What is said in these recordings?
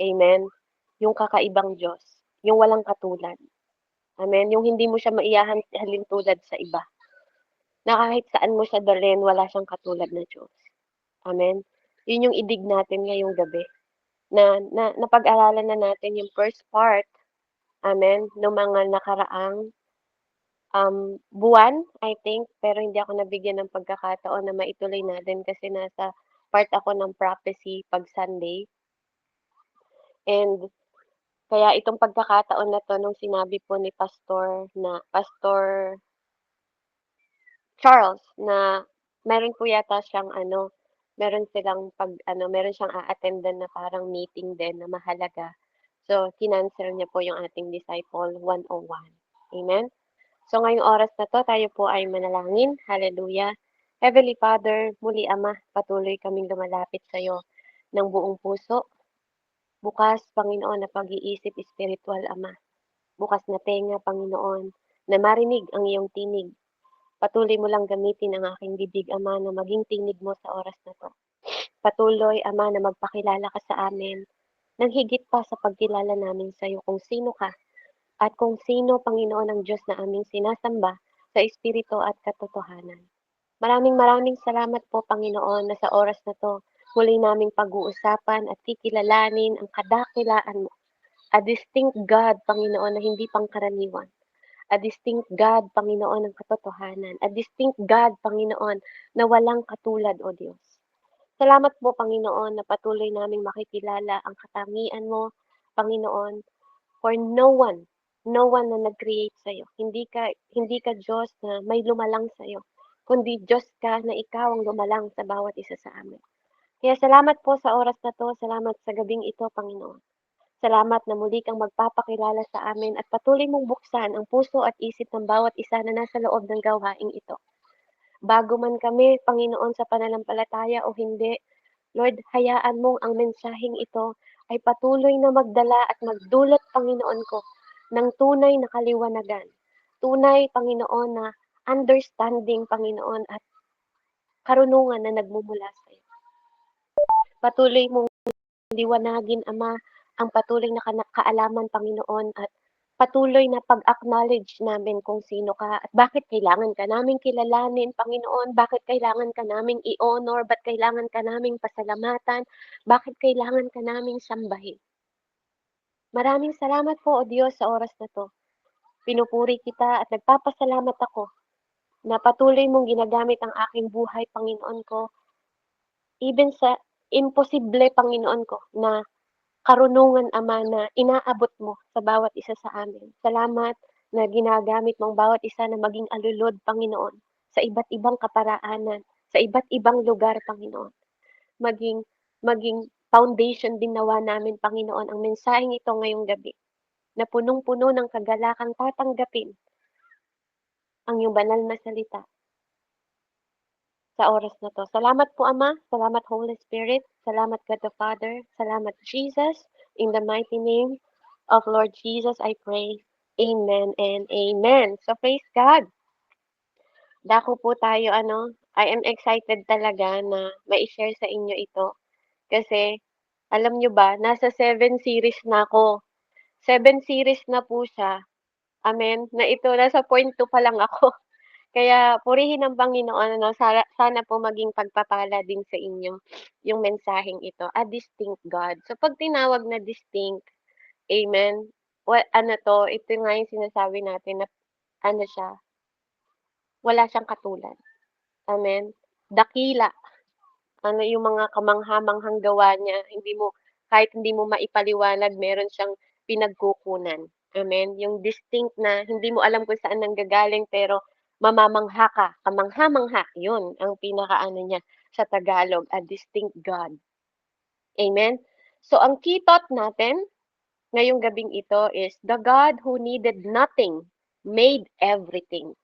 Amen? Yung kakaibang Diyos, yung walang katulad. Amen? Yung hindi mo siya maihahalin tulad sa iba. Na kahit saan mo siya dalhin, wala siyang katulad na Diyos. Amen? Yun yung idig natin ngayong gabi. Na napag-aralan na natin yung first part, amen, ng mga nakaraang buwan, I think, pero hindi ako nabigyan ng pagkakataon na maituloy natin kasi nasa part ako ng prophecy pag Sunday. And kaya itong pagkakataon na 'to nung sinabi po ni Pastor Charles na meron po yata siyang meron siyang a-attendan na parang meeting din na mahalaga. So, kinancel niya po yung ating Disciple 101. Amen? So, ngayong oras na 'to, tayo po ay manalangin. Hallelujah. Heavenly Father, muli Ama, patuloy kaming lumalapit sa'yo ng buong puso. Bukas, Panginoon, na pag-iisip espiritual, Ama. Bukas na tenga, Panginoon, na marinig ang iyong tinig. Patuloy mo lang gamitin ang aking bibig, Ama, na maging tinig mo sa oras na 'to. Patuloy, Ama, na magpakilala ka sa amin ng higit pa sa pagkilala namin sa iyo kung sino ka at kung sino, Panginoon, ang Diyos na aming sinasamba sa Espiritu at katotohanan. Maraming maraming salamat po, Panginoon, na sa oras na 'to muli naming pag-uusapan at kikilalanin ang kadakilaan mo. A distinct God, Panginoon, na hindi pangkaraniwan. A distinct God, Panginoon, ng katotohanan. A distinct God, Panginoon, na walang katulad, O Diyos. Salamat po, Panginoon, na patuloy naming makikilala ang katangian mo, Panginoon, for no one na nag-create sa'yo. Hindi ka Diyos na may lumalang sa'yo, kundi Diyos ka na ikaw ang lumalang sa bawat isa sa amin. Kaya salamat po sa oras na 'to, salamat sa gabing ito, Panginoon. Salamat na muli kang magpapakilala sa amin at patuloy mong buksan ang puso at isip ng bawat isa na nasa loob ng gawaing ito. Bago man kami, Panginoon, sa pananampalataya o hindi, Lord, hayaan mong ang mensaheng ito ay patuloy na magdala at magdulot, Panginoon ko, ng tunay na kaliwanagan. Tunay, Panginoon, na understanding, Panginoon, at karunungan na nagmumula sa iyo. Patuloy mong liwanagin, Ama, ang patuloy na kaalaman, Panginoon, at patuloy na pag-acknowledge namin kung sino ka at bakit kailangan ka naming kilalanin, Panginoon, bakit kailangan ka naming i-honor, ba't kailangan ka naming pasalamatan, bakit kailangan ka naming sambahin. Maraming salamat po, O Diyos, sa oras na 'to. Pinupuri kita at nagpapasalamat ako na patuloy mong ginagamit ang aking buhay, Panginoon ko, even sa imposible, Panginoon ko, na karunungan, Ama, na inaabot mo sa bawat isa sa amin. Salamat na ginagamit mo ang bawat isa na maging alulod, Panginoon, sa iba't ibang kaparaanan, sa iba't ibang lugar, Panginoon. Maging maging foundation din nawa namin, Panginoon, ang mensaheng ito ngayong gabi, na punong-puno ng kagalakang tatanggapin ang iyong banal na salita sa oras na 'to. Salamat po, Ama. Salamat, Holy Spirit. Salamat, God the Father. Salamat, Jesus. In the mighty name of Lord Jesus, I pray. Amen and amen. So, praise God. Dako po tayo, I am excited talaga na mai-share sa inyo ito. Kasi, alam nyo ba, nasa 7 series na ako. 7 series na po siya. Amen. Na ito, nasa point 2 pa lang ako. Kaya purihin ang Panginoon, sana po maging pagpapala din sa inyo yung mensaheng ito, a distinct God. So, 'pag tinawag na distinct, amen, ito nga yung sinasabi natin na siya, wala siyang katulad. Amen. Dakila, yung mga kamangha-manghang gawa niya, kahit hindi mo maipaliwanag, meron siyang pinagkukunan. Amen. Yung distinct na hindi mo alam kung saan nanggagaling pero mamamangha ka, kamangha-mangha, yun ang pinakaano niya sa Tagalog, a distinct God. Amen. So ang key thought natin ngayong gabing ito is the God who needed nothing made everything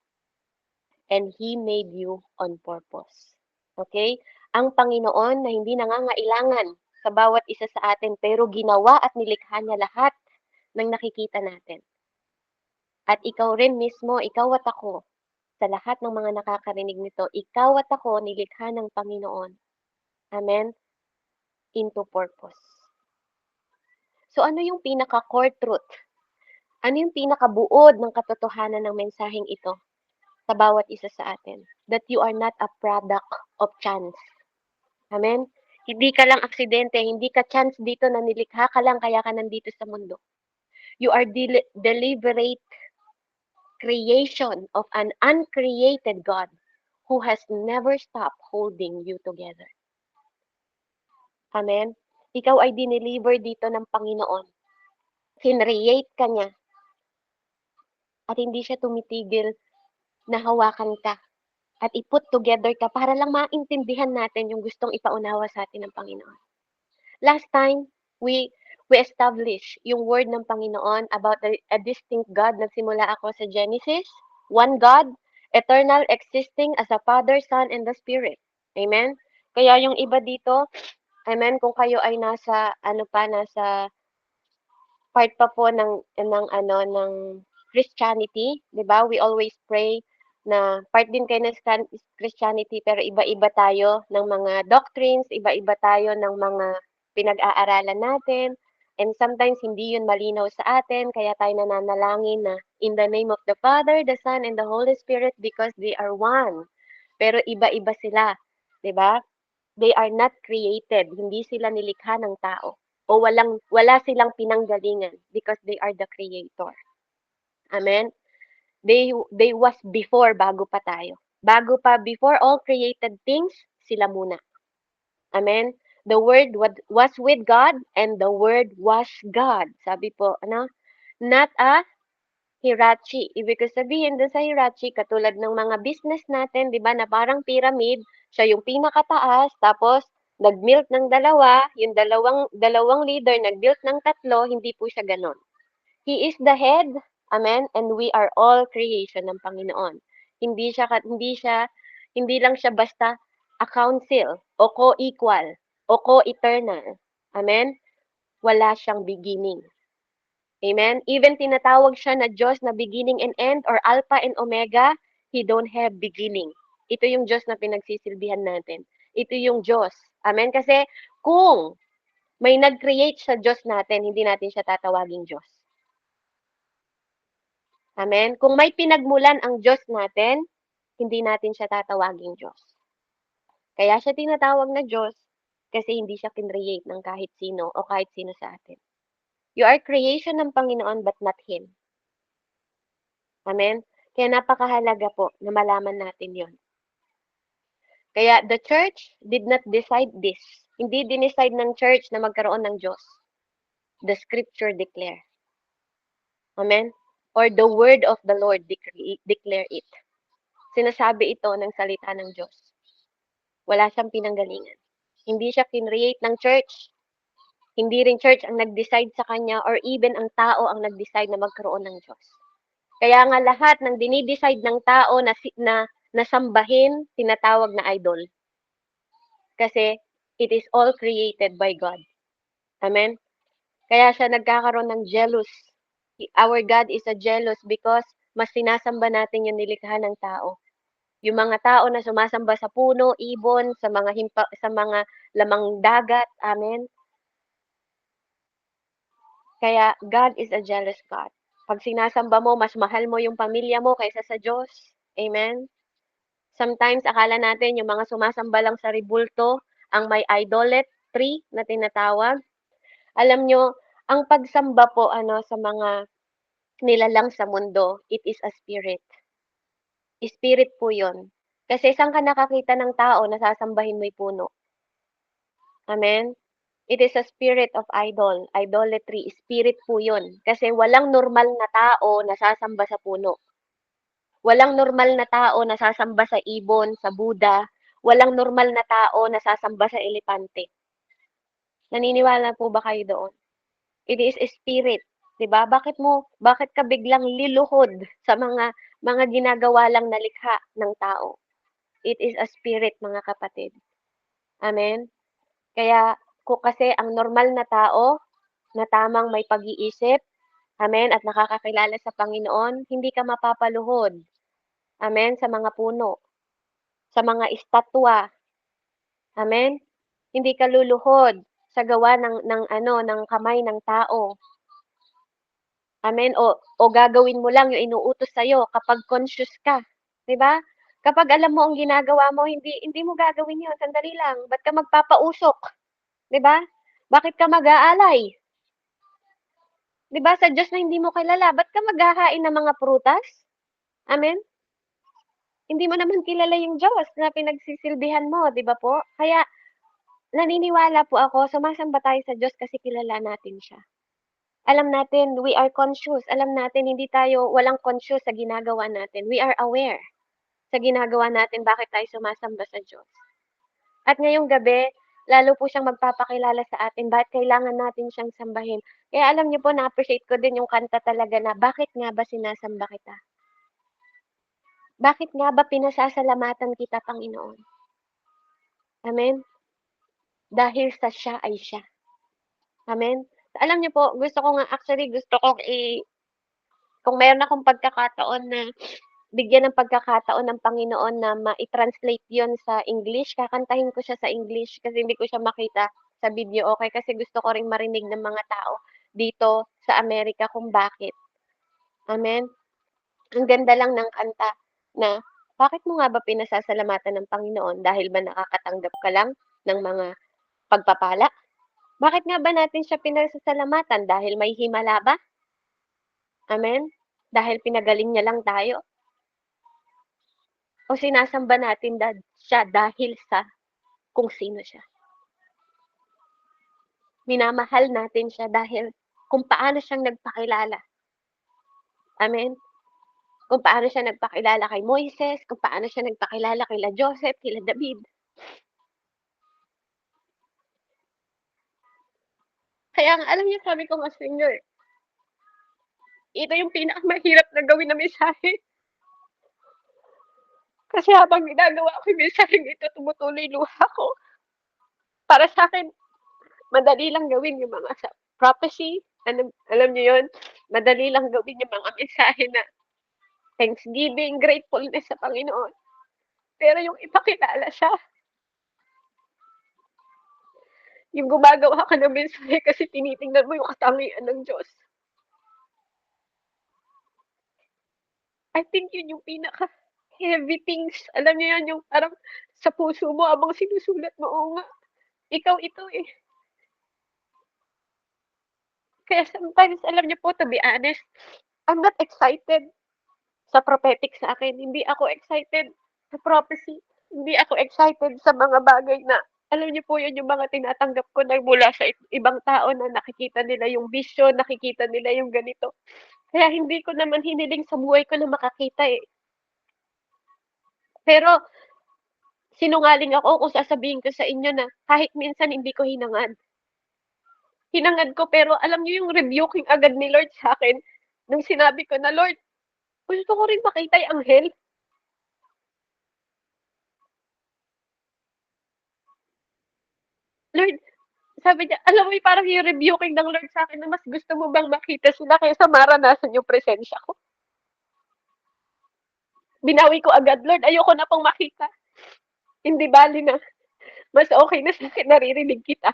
and He made you on purpose. Okay? Ang Panginoon na hindi nangangailangan sa bawat isa sa atin pero ginawa at nilikha niya lahat ng nakikita natin. At ikaw rin mismo, ikaw at ako, sa lahat ng mga nakakarinig nito, ikaw at ako nilikha ng Panginoon. Amen? Into purpose. So ano yung pinaka-core truth? Ano yung pinakabuod ng katotohanan ng mensaheng ito sa bawat isa sa atin? That you are not a product of chance. Amen? Hindi ka lang aksidente, hindi ka chance dito na nilikha ka lang kaya ka nandito sa mundo. You are deliberate creation of an uncreated God who has never stopped holding you together. Amen? Ikaw ay dineliver dito ng Panginoon. Kinreate ka niya at hindi siya tumitigil na hawakan ka at i-put together ka para lang maintindihan natin yung gustong ipaunawa sa atin ng Panginoon. Last time, we established yung word ng Panginoon about a distinct God. Nagsimula ako sa Genesis, one God, eternal, existing as a Father, Son, and the Spirit. Amen? Kaya yung iba dito, amen, kung kayo ay nasa part pa po ng Christianity, 'di ba? We always pray na part din kayo ng Christianity pero iba-iba tayo ng mga doctrines, iba-iba tayo ng mga pinag-aaralan natin. And sometimes hindi yun malinaw sa atin, kaya tayo nananalangin na in the name of the Father, the Son, and the Holy Spirit because they are one. Pero iba-iba sila, 'di ba? They are not created, hindi sila nilikha ng tao. O wala silang pinanggalingan because they are the creator. Amen? They was before, bago pa tayo. Before all created things, sila muna. Amen? The Word was with God and the Word was God. Sabi po, not a hierarchy. Ibig sabihin doon sa hierarchy, katulad ng mga business natin, di ba, na parang pyramid, siya yung pinakataas, tapos nag-milk ng dalawa, yung dalawang leader nag-build ng tatlo, hindi po siya ganon. He is the head, amen, and we are all creation ng Panginoon. Hindi lang siya basta a council, o co-equal, o co-eternal. Amen? Wala siyang beginning. Amen? Even tinatawag siya na Diyos na beginning and end or Alpha and Omega, He don't have beginning. Ito yung Diyos na pinagsisilbihan natin. Ito yung Diyos. Amen? Kasi kung may nag-create sa Diyos natin, hindi natin siya tatawaging Diyos. Amen? Kung may pinagmulan ang Diyos natin, hindi natin siya tatawaging Diyos. Kaya siya tinatawag na Diyos kasi hindi siya kinreate ng kahit sino o kahit sino sa atin. You are creation ng Panginoon but not Him. Amen? Kaya napakahalaga po na malaman natin yon. Kaya the church did not decide this. Hindi dinecide ng church na magkaroon ng Diyos. The scripture declare. Amen? Or the word of the Lord declare it. Sinasabi ito ng salita ng Diyos. Wala siyang pinanggalingan. Hindi siya kinreate ng church. Hindi rin church ang nag-decide sa kanya or even ang tao ang nag-decide na magkaroon ng Diyos. Kaya nga lahat ng dinidecide ng tao na nasambahin, tinatawag na idol. Kasi it is all created by God. Amen? Kaya siya nagkakaroon ng jealous. Our God is a jealous because mas sinasamba natin yung nilikha ng tao. Yung mga tao na sumasamba sa puno, ibon, sa mga lamang dagat. Amen? Kaya God is a jealous God. Pag sinasamba mo, mas mahal mo yung pamilya mo kaysa sa Diyos. Amen? Sometimes, akala natin yung mga sumasamba lang sa ribulto, ang may idolatry na tinatawag. Alam nyo, ang pagsamba po sa mga nilalang sa mundo, it is a spirit. Spirit po yun. Kasi saan ka nakakita ng tao na sasambahin mo'y puno? Amen? It is a spirit of idolatry. Spirit po yun. Kasi walang normal na tao na sasamba sa puno. Walang normal na tao na sasamba sa ibon, sa Buddha. Walang normal na tao na sasamba sa elepante. Naniniwala po ba kayo doon? It is a spirit. 'Di ba? Bakit ka biglang liluhod sa mga ginagawa lang na likha ng tao? It is a spirit, mga kapatid. Amen? Kaya kasi ang normal na tao na tamang may pag-iisip, amen, at nakakakilala sa Panginoon, hindi ka mapapaluhod. Amen, sa mga puno, sa mga estatwa. Amen? Hindi ka luluhod sa gawa ng kamay ng tao. Amen, o gagawin mo lang yung inuutos sa'yo kapag conscious ka, 'di ba? Kapag alam mo ang ginagawa mo hindi mo gagawin yun, sandali lang, ba't ka magpapausok, 'di ba? Bakit ka mag-aalay? 'Di ba sa Diyos na hindi mo kilala, ba't ka maghahain ng mga prutas? Amen? Hindi mo naman kilala yung Diyos na pinagsisilbihan mo, 'di ba po? Kaya naniniwala po ako, sumasamba tayo sa Diyos kasi kilala natin siya. Alam natin, we are conscious. Alam natin hindi tayo walang conscious sa ginagawa natin. We are aware sa ginagawa natin bakit tayo sumasamba sa Diyos. At ngayong gabi, lalo po siyang magpapakilala sa atin bakit kailangan natin siyang sambahin. Kaya alam niyo po na-appreciate ko din yung kanta talaga na, "Bakit nga ba sinasamba kita? Bakit nga ba pinasasalamatan kita, Panginoon?" Amen? Dahil sa siya ay siya. Amen? Alam niyo po, gusto kong kung meron akong pagkakataon na bigyan ng pagkakataon ng Panginoon na mai-translate 'yun sa English, kakantahin ko siya sa English kasi hindi ko siya makita sa video, okey? Kasi gusto ko ring marinig ng mga tao dito sa Amerika kung bakit. Amen? Ang ganda lang ng kanta na, bakit mo nga ba pinasasalamatan ng Panginoon, dahil ba nakakatanggap ka lang ng mga pagpapala? Bakit nga ba natin siya pinasasalamatan, dahil may himala ba? Amen? Dahil pinagaling niya lang tayo? O sinasamba natin siya dahil sa kung sino siya? Minamahal natin siya dahil kung paano siyang nagpakilala. Amen? Kung paano siya nagpakilala kay Moises, kung paano siya nagpakilala kila Joseph, kila David. Kaya nga alam niyo, sabi ko nga sa inyo, ito yung pinakamahirap na gawin na mensahe. Kasi habang ginagawa ko yung mensaheng ito, tumutuloy luha ko. Para sa'kin, madali lang gawin yung mga prophecy, alam niyo yun? Madali lang gawin yung mga mensahe na thanksgiving, gratefulness sa Panginoon. Pero yung ipakilala siya, yung gumagawa ka ng mensahe kasi tinitingnan mo yung katangian ng Diyos. I think yun yung pinaka-heavy things. Alam niyo yun, yung parang sa puso mo habang sinusulat mo, oo nga, ikaw ito eh. Kaya sometimes, alam niyo po, to be honest, I'm not excited sa prophetic sa akin. Hindi ako excited sa prophecy. Hindi ako excited sa mga bagay na, alam niyo po yun yung mga tinatanggap ko na mula sa ibang tao na nakikita nila yung vision, nakikita nila yung ganito. Kaya hindi ko naman hiniling sa buhay ko na makakita eh. Pero sinungaling ako kung sasabihin ko sa inyo na kahit minsan hindi ko hinangad. Hinangad ko pero alam niyo yung rebuking agad ni Lord sa akin nung sinabi ko na, "Lord, gusto ko rin makita yung anghel." Lord, sabi niya, alam mo yung parang yung rebuking ng Lord sa akin na, "Mas gusto mo bang makita sila kaysa maranasan yung presensya ko?" Binawi ko agad, "Lord, ayoko na pong makita. Hindi bale na. Mas okay na sa'kin naririnig kita.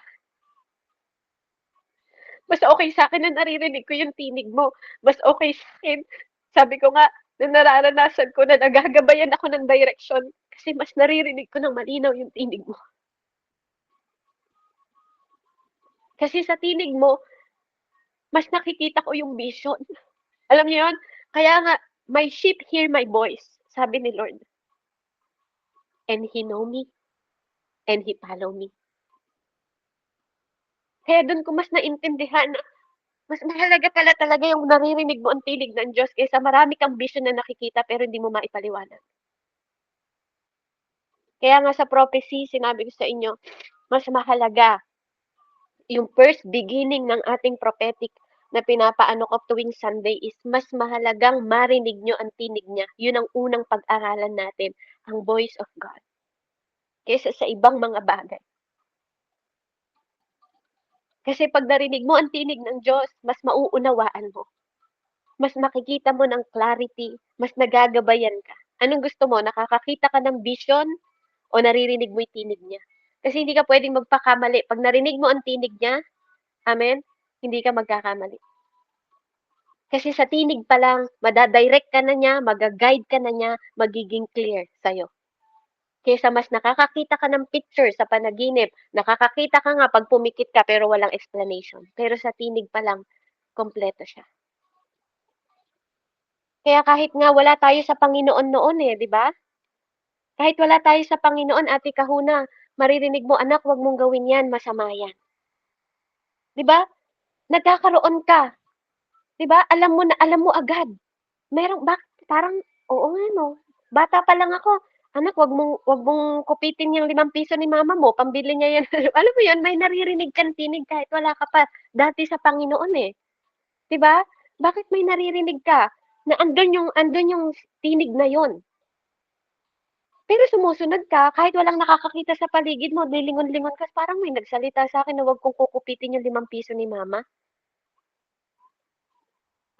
Mas okay sa'kin na naririnig ko yung tinig mo. Mas okay sa'kin." Sabi ko nga, na nararanasan ko na nagagabayan ako ng direksyon kasi mas naririnig ko ng malinaw yung tinig mo. Kasi sa tinig mo, mas nakikita ko yung vision. Alam niyo yun? Kaya nga, "My sheep hear my voice," sabi ni Lord. "And He know me, and He follow me." Kaya dun ko mas naintindihan na mas mahalaga pala talaga yung naririnig mo ang tinig ng Diyos kaysa marami kang vision na nakikita pero hindi mo maipaliwanag. Kaya nga sa prophecy, sinabi ko sa inyo, mas mahalaga yung first beginning ng ating prophetic na pinapaano ko tuwing Sunday is mas mahalagang marinig nyo ang tinig niya. Yun ang unang pag-aralan natin, ang voice of God, kaysa sa ibang mga bagay. Kasi 'pag narinig mo ang tinig ng Diyos, mas mauunawaan mo. Mas makikita mo ng clarity, mas nagagabayan ka. Anong gusto mo, nakakakita ka ng vision o naririnig mo yung tinig niya? Kasi hindi ka pwedeng magpakamali. Pag narinig mo ang tinig niya, amen, hindi ka magkakamali. Kasi sa tinig pa lang, madadirect ka na niya, magaguide ka na niya, magiging clear sa'yo. Kaysa mas nakakakita ka ng picture sa panaginip, nakakakita ka nga pag pumikit ka pero walang explanation. Pero sa tinig pa lang, kompleto siya. Kaya kahit nga wala tayo sa Panginoon noon eh, di ba? Kahit wala tayo sa Panginoon, Ate Kahuna, maririnig mo, anak, wag mong gawin yan, masama yan. Di ba? Nagkakaroon ka. Di ba? Alam mo agad. Parang, oo nga no. Bata pa lang ako, anak, wag mong kupitin yung 5 piso ni mama mo, pambili niya yan. Alam mo yun, may naririnig kang tinig kahit wala ka pa dati sa Panginoon eh. 'Di ba? Bakit may naririnig ka na andun yung tinig na yon? Pero sumusunod ka kahit walang nakakakita sa paligid mo, lilingon-lingon ka, parang may nagsalita sa akin na wag kong kukupitin yung 5 piso ni mama.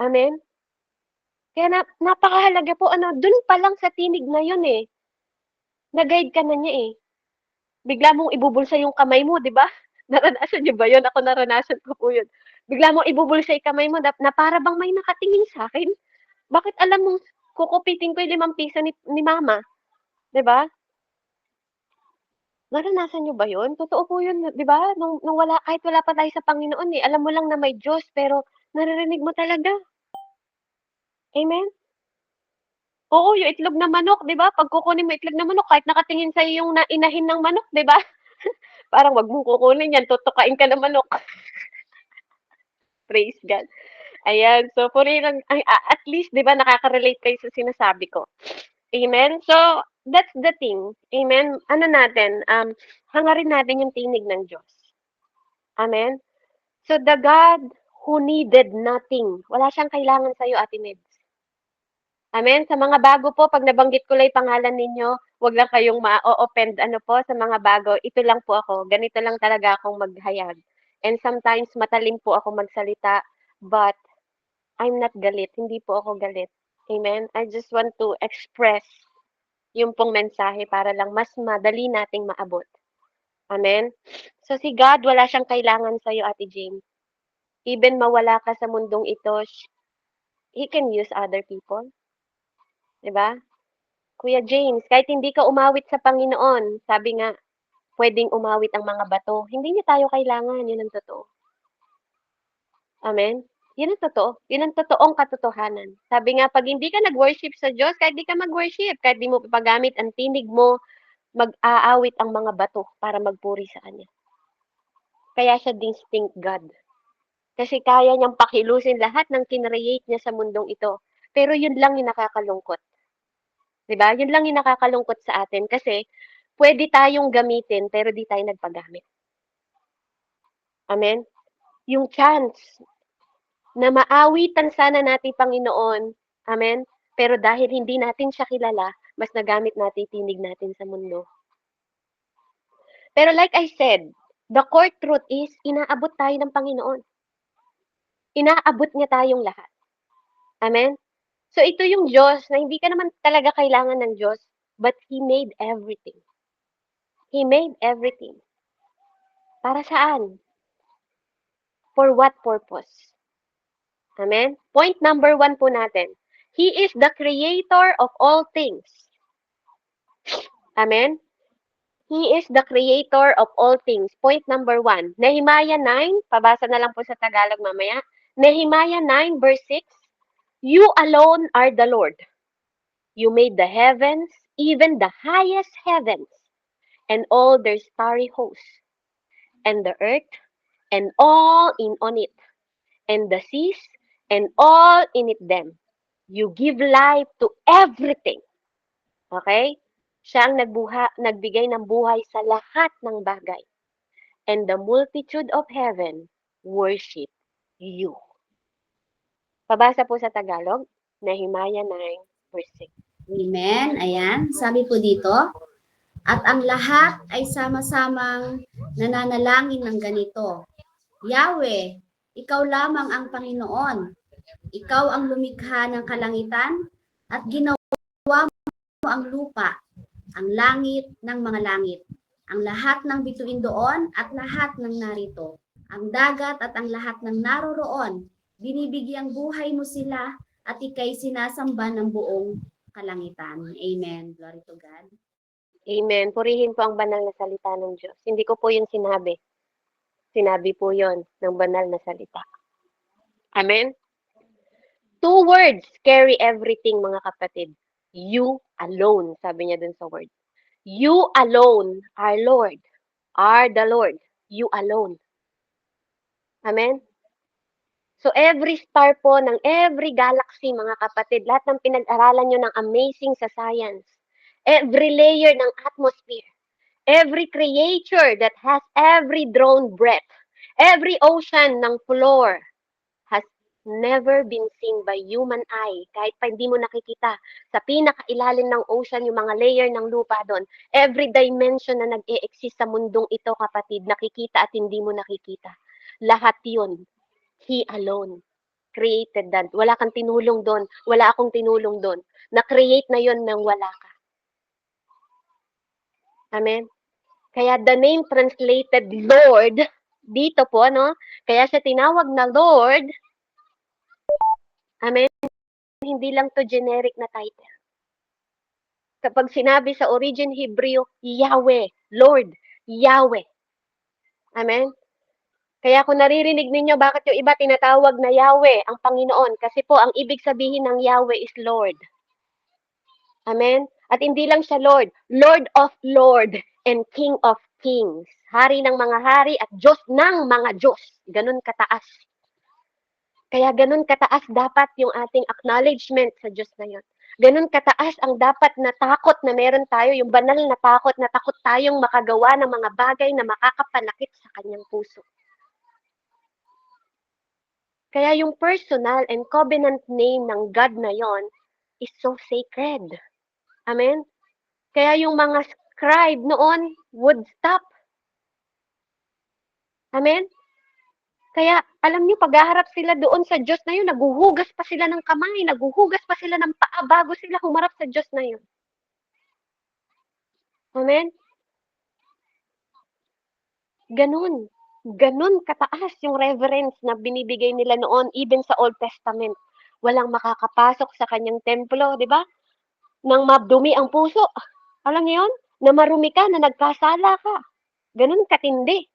Amen? Kaya napakahalaga po ano, dun pa lang sa tinig na yun eh, na-guide ka na niya eh. Bigla mong ibubulsa yung kamay mo, 'di ba? Naranasan niyo ba yun? Ako naranasan ko po yun. Bigla mong ibubulsa yung kamay mo na para bang may nakatingin sa akin. Bakit alam mong kukupitin ko yung 5 piso ni mama, 'di ba? Naranasan niyo ba yun? Totoo po yun, 'di ba? Nung kahit wala pa tayo sa Panginoon eh, alam mo lang na may Diyos pero naririnig mo talaga. Amen? Oo, yung itlog na manok, 'di ba? Pag kukunin mo itlog na manok, kahit nakatingin sa'yo yung inahin ng manok, 'di ba? Parang wag mong kukunin yan, tutukain ka ng manok. Praise God. Ayan, so purihan at least 'di ba nakaka-relate kayo sa sinasabi ko. Amen. So that's the thing. Amen. Ano natin, hangarin natin yung tinig ng Diyos. Amen. So the God who needed nothing. Wala siyang kailangan sa iyo, Ate Neds. Amen. Sa mga bago po, pag nabanggit ko lang yung pangalan ninyo, wag lang kayong ma-offend ano po sa mga bago. Ito lang po ako. Ganito lang talaga akong maghayag. And sometimes matalim po ako magsalita, but I'm not galit. Hindi po ako galit. Amen. I just want to express yung pong mensahe para lang mas madali nating maabot. Amen. So si God, wala siyang kailangan sa iyo, Ate Jane. Even mawala ka sa mundong ito, He can use other people. 'Di ba? Kuya James, kahit hindi ka umawit sa Panginoon, sabi nga, pwedeng umawit ang mga bato. Hindi niya tayo kailangan, yun ang totoo. Amen? Yun ang totoo. Yun ang totoong katotohanan. Sabi nga, pag hindi ka nag-worship sa Diyos, kahit di ka mag-worship, kahit di mo ipagamit ang tinig mo, mag-aawit ang mga bato para magpuri sa Kanya. Kaya siya distinct God. Kasi kaya niyang pakilusin lahat ng kinreate niya sa mundong ito. Pero yun lang yung nakakalungkot. 'Di ba? Yun lang yung nakakalungkot sa atin kasi pwede tayong gamitin pero di tayo nagpagamit. Amen? Yung chance na maawitan sana natin Panginoon, amen? Pero dahil hindi natin siya kilala, mas nagamit natin tinig natin sa mundo. Pero like I said, the core truth is, inaabot tayo ng Panginoon. Inaabot niya tayong lahat. Amen? So ito yung Diyos na hindi ka naman talaga kailangan ng Diyos, but He made everything. He made everything. Para saan? For what purpose? Amen? Point number 1 po natin. He is the creator of all things. Amen? He is the creator of all things. Point number 1. Nehemiah 9, pabasa na lang po sa Tagalog mamaya. Nehemiah 9 verse 6. You alone are the Lord. You made the heavens, even the highest heavens, and all their starry hosts, and the earth, and all in on it, and the seas, and all in it them. You give life to everything. Okay? Siya ang nagbigay ng buhay sa lahat ng bagay. And the multitude of heaven worship you. Pabasa po sa Tagalog, Nehemiah 9 verse 6. Amen. Ayan, sabi po dito, at ang lahat ay sama-samang nananalangin ng ganito. Yahweh, ikaw lamang ang Panginoon. Ikaw ang lumikha ng kalangitan at ginawa mo ang lupa, ang langit ng mga langit. ang lahat ng bituin doon at lahat ng narito, ang dagat at ang lahat ng naroroon. Binibigyang buhay mo sila at ikay sinasamba ng buong kalangitan. Amen. Glory to God. Amen. Purihin po ang banal na salita ng Diyos. Hindi ko po yun sinabi. Sinabi po yun ng banal na salita. Amen? 2 words carry everything, mga kapatid. You alone, sabi niya dun sa word. You alone are Lord, are the Lord. You alone. Amen? So every star po ng every galaxy, mga kapatid, lahat ng pinag-aralan nyo ng amazing sa science, every layer ng atmosphere, every creature that has every drone breath, every ocean ng floor has never been seen by human eye. Kahit pa hindi mo nakikita sa pinakailalim ng ocean, yung mga layer ng lupa doon, every dimension na nag-e-exist sa mundong ito, kapatid, nakikita at hindi mo nakikita. Lahat yun, He alone created that. Wala kang tinulong doon. Wala akong tinulong doon. Na-create na yon nang wala ka. Amen? Kaya the name translated Lord, dito po, no? Kaya siya tinawag na Lord. Amen? Hindi lang to generic na title. Kapag sinabi sa origin Hebrew, Yahweh, Lord, Yahweh. Amen? Kaya kung naririnig ninyo bakit yung iba tinatawag na Yahweh, ang Panginoon, kasi po ang ibig sabihin ng Yahweh is Lord. Amen? At hindi lang siya Lord, Lord of Lord and King of Kings. Hari ng mga hari at Diyos ng mga Diyos. Ganun kataas. Kaya ganun kataas dapat yung ating acknowledgement sa Diyos na yun. Ganun kataas ang dapat na takot na meron tayo, yung banal na takot tayong makagawa ng mga bagay na makakapanakit sa kanyang puso. Kaya yung personal and covenant name ng God na yon is so sacred. Amen? Kaya yung mga scribe noon would stop. Amen? Kaya, alam niyo, paghaharap sila doon sa Diyos na yun, naguhugas pa sila ng kamay, naguhugas pa sila ng paa bago sila humarap sa Diyos na yun. Amen? Ganun. Ganun kataas yung reverence na binibigay nila noon, even sa Old Testament. Walang makakapasok sa kanyang templo, di ba? Nang madumi ang puso. Alam niyo yun? Na marumi ka, na nagkasala ka. Ganun katindi.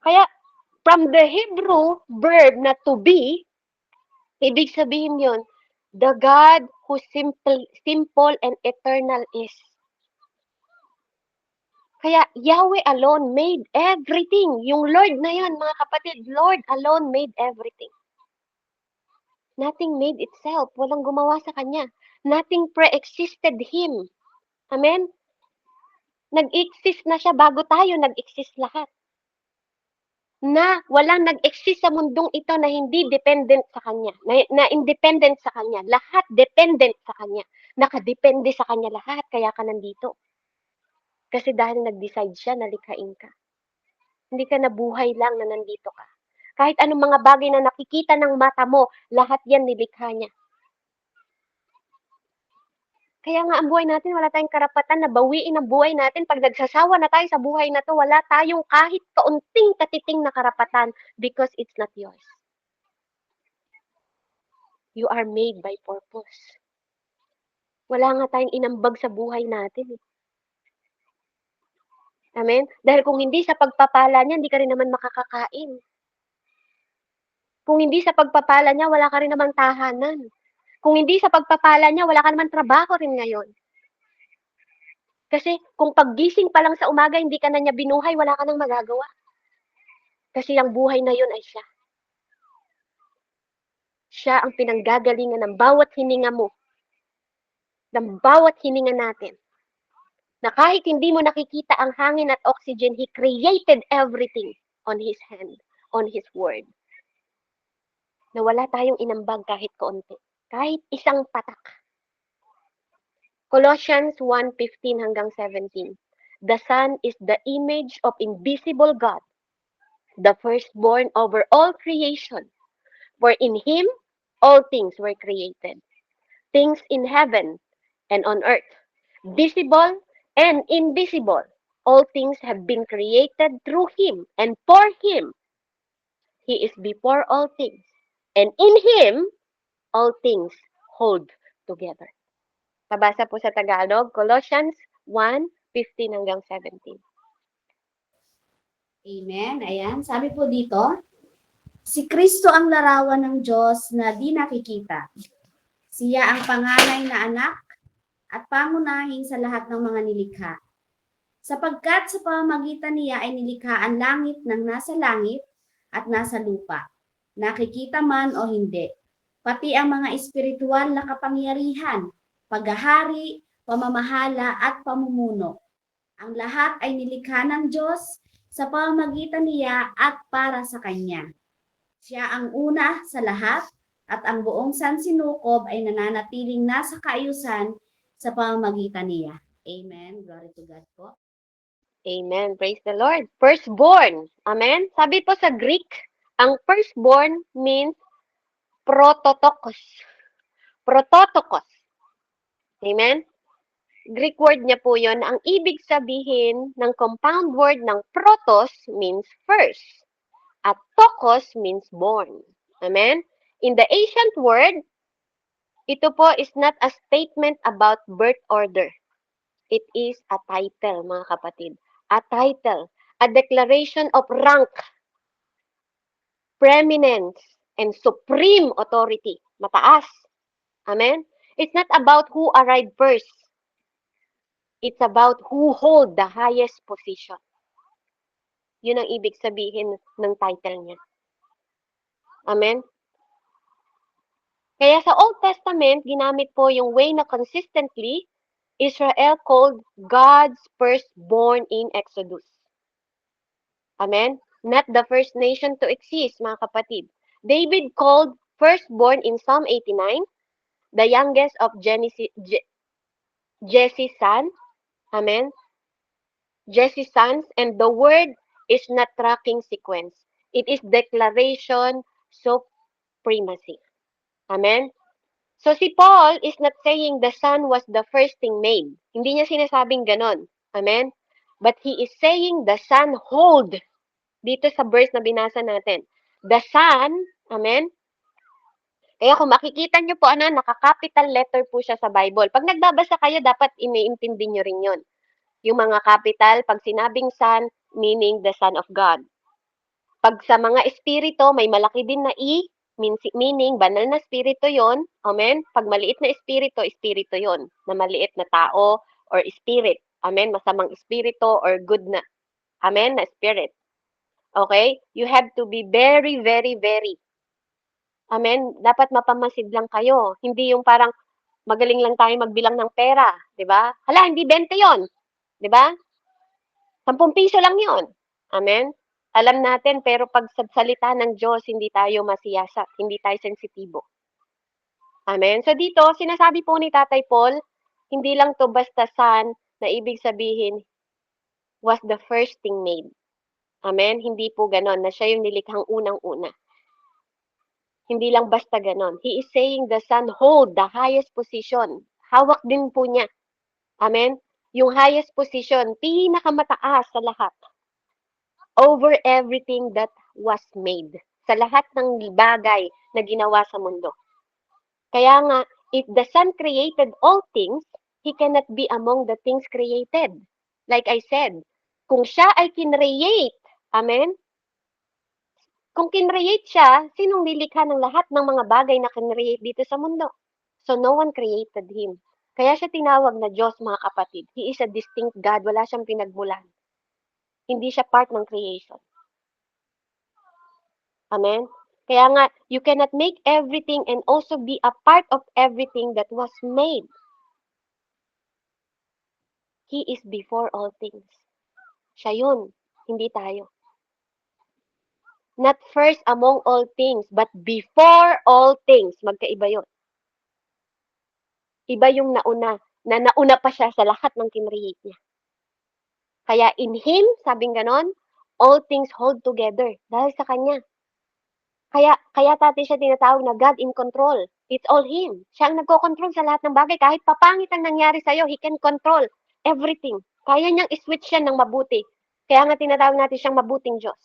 Kaya, from the Hebrew verb na to be, ibig sabihin yun, the God who simple and eternal is. Kaya, Yahweh alone made everything. Yung Lord na yan, mga kapatid, Lord alone made everything. Nothing made itself. Walang gumawa sa Kanya. Nothing pre-existed Him. Amen? Nag-exist na siya bago tayo nag-exist lahat. Na walang nag-exist sa mundong ito na hindi dependent sa Kanya. Na independent sa Kanya. Lahat dependent sa Kanya. Nakadepende sa Kanya lahat. Kaya ka nandito. Kasi dahil nag-decide siya na likhain ka. Hindi ka nabuhay lang na nandito ka. Kahit anong mga bagay na nakikita ng mata mo, lahat yan nilikha niya. Kaya nga ang buhay natin, wala tayong karapatan na bawiin ang buhay natin. Pag nagsasawa na tayo sa buhay na to, wala tayong kahit kaunting katiting na karapatan because it's not yours. You are made by purpose. Wala nga tayong inambag sa buhay natin. Amen? Dahil kung hindi sa pagpapala niya, hindi ka rin naman makakakain. Kung hindi sa pagpapala niya, wala ka rin namang tahanan. Kung hindi sa pagpapala niya, wala ka naman trabaho rin ngayon. Kasi kung paggising pa lang sa umaga, hindi ka na niya binuhay, wala ka nang magagawa. Kasi ang buhay na yun ay siya. Siya ang pinanggagalingan ng bawat hininga mo. Ng bawat hininga natin. Na kahit hindi mo nakikita ang hangin at oxygen, He created everything on His hand, on His word. Na wala tayong inambag kahit kaunti. Kahit isang patak. Colossians 1:15 hanggang 17. The Son is the image of invisible God, the firstborn over all creation. For in Him all things were created, things in heaven and on earth, visible and invisible. All things have been created through Him and for Him. He is before all things. And in Him, all things hold together. Pabasa po sa Tagalog, Colossians 1:15 hanggang 17. Amen. Ayan, sabi po dito, si Kristo ang larawan ng Diyos na di nakikita. Siya ang panganay na anak at pangunahin sa lahat ng mga nilikha. Sapagkat sa pamamagitan niya ay nilikha ang langit ng nasa langit at nasa lupa, nakikita man o hindi, pati ang mga espiritual na kapangyarihan, paghahari, pamamahala at pamumuno. Ang lahat ay nilikha ng Diyos sa pamamagitan niya at para sa Kanya. Siya ang una sa lahat at ang buong sansinukob ay nananatiling nasa kaayusan sa pamamagitan niya. Amen. Glory to God po. Amen. Praise the Lord. Firstborn. Amen. Sabi po sa Greek, ang firstborn means prototokos. Prototokos. Amen. Greek word niya po yon. Ang ibig sabihin ng compound word ng protos means first. At tokos means born. Amen. In the ancient word, ito po is not a statement about birth order. It is a title, mga kapatid. A title, a declaration of rank, preeminence, and supreme authority. Mataas. Amen? It's not about who arrived first. It's about who hold the highest position. Yun ang ibig sabihin ng title niya. Amen? Kaya sa Old Testament, ginamit po yung way na consistently Israel called God's firstborn in Exodus. Amen? Not the first nation to exist, mga kapatid. David called firstborn in Psalm 89, the youngest of Jesse's son. Amen? Jesse's sons, and the word is not tracking sequence. It is declaration supremacy. Amen? So si Paul is not saying the son was the first thing made. Hindi niya sinasabing ganon. Amen? But he is saying the son hold. Dito sa verse na binasa natin. The son, amen? Kaya kung makikita niyo po, naka-capital letter po siya sa Bible. Pag nagbabasa kayo, dapat iniintindi niyo rin yon. Yung mga capital, pag sinabing son, meaning the Son of God. Pag sa mga espiritu, may malaki din na E, meaning banal na espiritu yon. Amen? Pag maliit na espiritu, espiritu yon. Na maliit na tao or spirit. Amen? Masamang espiritu or good na. Amen? Na spirit. Okay? You have to be very, very, very. Amen? Dapat mapamasid lang kayo. Hindi yung parang magaling lang tayo magbilang ng pera. Diba? Hala, hindi 20 yon. Diba? 10 piso lang yon. Amen? Alam natin, pero pag sa salita ng Diyos, hindi tayo masiyasat, hindi tayo sensitibo. Amen? So dito, sinasabi po ni Tatay Paul, hindi lang to basta son na ibig sabihin was the first thing made. Amen? Hindi po ganon, na siya yung nilikhang unang-una. Hindi lang basta ganon. He is saying the son hold the highest position. Hawak din po niya. Amen? Yung highest position, pinakamataas sa lahat. Over everything that was made. Sa lahat ng bagay na ginawa sa mundo. Kaya nga, if the Son created all things, He cannot be among the things created. Like I said, kung siya ay kinreate, amen? Kung kinreate siya, sinong lilikha ng lahat ng mga bagay na kinreate dito sa mundo? So no one created Him. Kaya siya tinawag na Diyos, mga kapatid. He is a distinct God. Wala siyang pinagmulan. Hindi siya part ng creation. Amen? Kaya nga, you cannot make everything and also be a part of everything that was made. He is before all things. Siya yun, hindi tayo. Not first among all things, but before all things. Magkaiba yun. Iba yung nauna, na nauna pa siya sa lahat ng kinreate niya. Kaya in Him, sabing ganon, all things hold together. Dahil sa Kanya. Kaya dati siya tinatawag na God in control. It's all Him. Siya ang nagko-control sa lahat ng bagay. Kahit papangit ang nangyari sa'yo, He can control everything. Kaya niyang i-switch yan ng mabuti. Kaya nga tinatawag natin siyang mabuting Diyos.